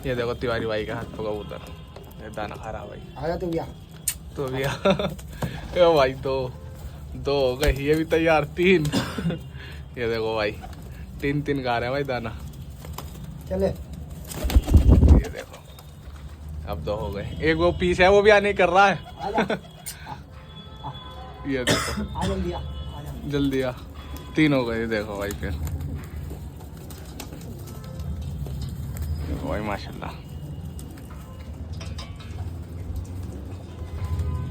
ये देखो तिवारी भाई का हाथ पे कबूतर, ये दाना खा रहा भाई। आया तो गया ए भाई दो हो गए, ये भी तैयार 3। ये देखो भाई 3 खा रहे हैं भाई दाना। चले ये देखो अब 2 हो गए, एक वो पीस है वो भी आने कर रहा है। आजा ये देखो आ जल्दी आ जल्दी आ, 3 हो गए। देखो भाई फिर देखो भाई माशाल्लाह।